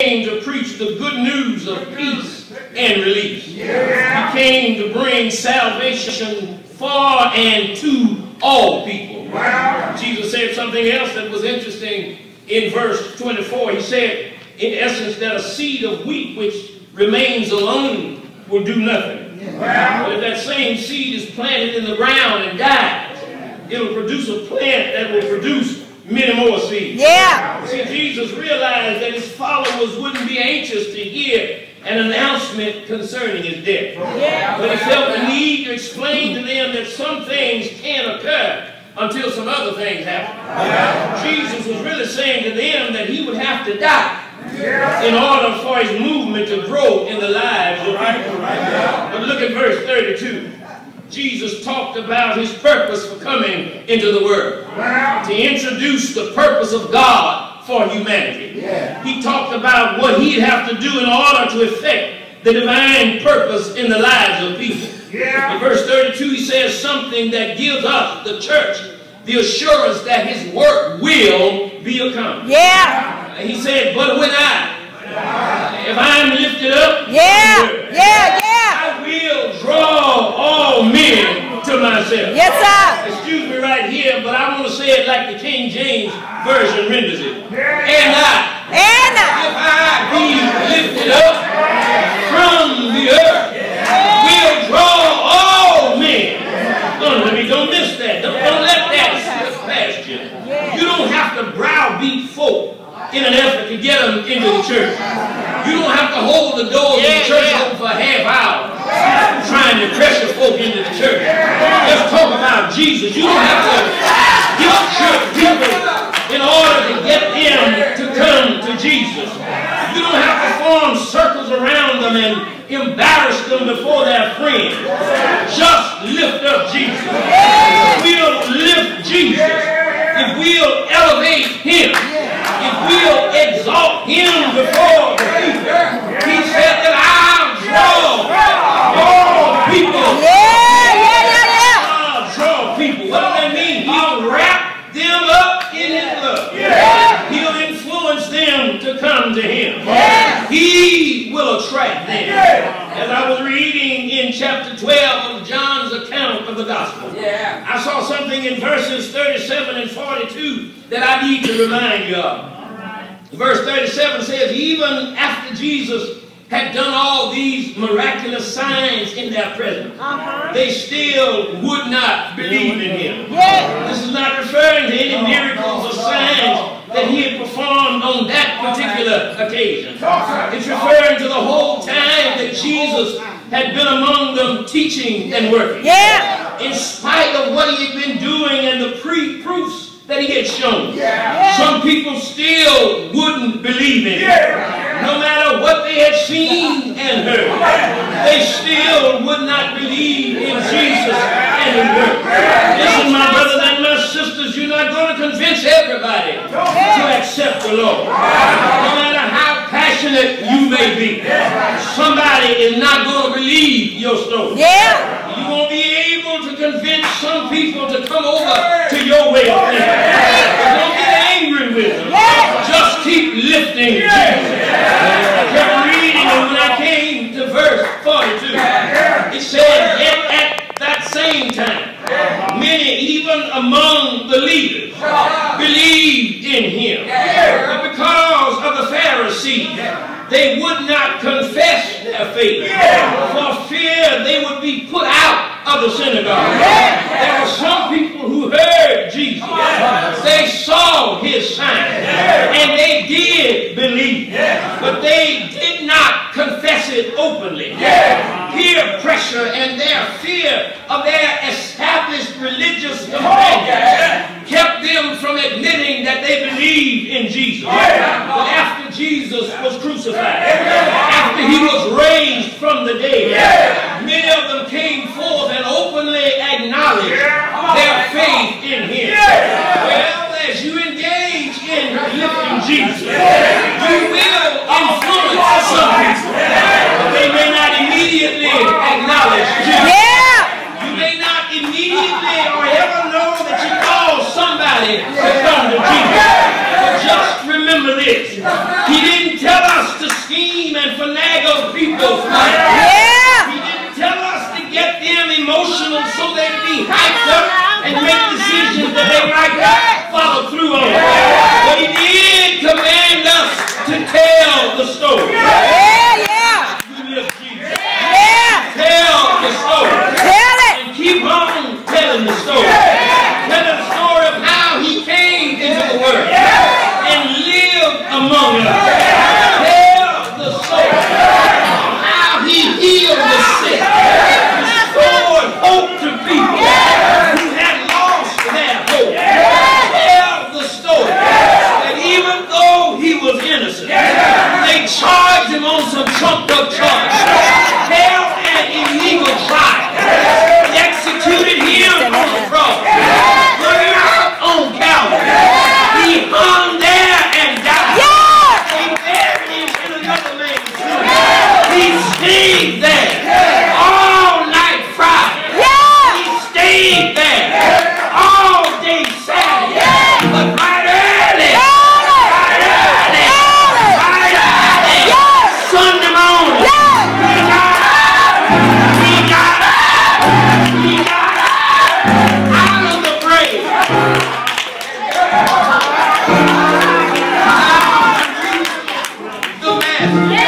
came to preach the good news of peace and release. He came to bring salvation for and to all people. Jesus said something else that was interesting in verse 24. He said, in essence, that a seed of wheat which remains alone will do nothing. But if that same seed is planted in the ground and dies, it will produce a plant that will produce many more seeds. See, Jesus realized that his followers wouldn't be anxious to hear an announcement concerning his death. But he felt the need to explain to them that some things can occur until some other things happen. Jesus was really saying to them that he would have to die in order for his movement to grow in the lives of people. But look at verse 32. Jesus talked about his purpose for coming into the world, to introduce the purpose of God for humanity. He talked about what he'd have to do in order to effect the divine purpose in the lives of people. In verse 32, he says something that gives us, the church, the assurance that his work will be accomplished. He said, but when if I'm lifted up, I will draw all men to myself. Excuse me right here, but I want to say it like the King James Version renders it. And if I be lifted up from the earth, will draw all men. Don't miss that. Don't let that slip past you. You don't have to browbeat folk in an effort to get them into the church. You don't have to hold the doors of the church open for a half hour trying to pressure folk into the church. Let's talk about Jesus. You don't have to guilt church people in order to get them to come to Jesus. You don't have to form circles around them and embarrass them before their friends. Just lift up Jesus. If we'll lift Jesus, if we'll elevate him, if we'll exalt him before the people, he said that I'll draw all people. I'll draw people. What does that mean? He'll wrap them up in his love. He'll influence them to come to him. He will attract them. As I was reading in chapter 12 of John's account of the gospel, I saw something in verses 37 and 42 that I need to remind you of. Verse 37 says, even after Jesus had done all these miraculous signs in their presence, they still would not believe in him. This is not referring to any miracles or signs that he had performed on that particular occasion. It's referring to the whole time that Jesus had been among them teaching and working. In spite of what he had been doing and the proofs that he had shown, some people still wouldn't believe in him. No matter what they had seen and heard, they still would not believe in Jesus and his work. Listen, my brothers and my sisters, you're not going to convince everybody to accept the Lord. No matter how passionate you may be, somebody is not going to believe your story. You won't be able to convince some people to come over to your way of thinking. But don't get angry with them. Just keep lifting Jesus. I kept reading, and when I came to verse 42, it said, yet at that same time, many, even among the leaders, believed in him. But because of the Pharisees, they would not confess their faith, for fear they would be put out of the synagogue. There were some people who heard Jesus. They saw his signs, and they did believe, but they did not confess it openly. Peer pressure and their fear of their established religious companions kept them from admitting that they believed in Jesus. But after Jesus was crucified, after he was raised from the dead, many of them came forth and openly acknowledged their faith in him. Well, as you engage in lifting Jesus, you will influence some people. They may not immediately acknowledge Jesus. You may not immediately or ever know that you call somebody to come to Jesus. But just remember this. He didn't tell us scheme and finagle people's lives. Yeah. He didn't tell us to get them emotional so they'd be hyped up and make decisions that they might not follow through on. But he did command us to tell the story. Yeah, yeah. We live Jesus. Yeah. Tell the story. Tell it. And keep on telling the story. Tell the story of how he came into the world and lived among us. Tell the story of how he healed the sick, restored hope to people who had lost their hope. Tell the story that even though he was innocent, they charged him on some trumped up charges. Held an illegal trial. Executed him on the cross. Put him out on Calvary. He hung there and died. They buried him in another man's tomb. He stayed there all night Friday. He stayed there all day Saturday. But right early, Sunday morning, he got out of the grave. The man.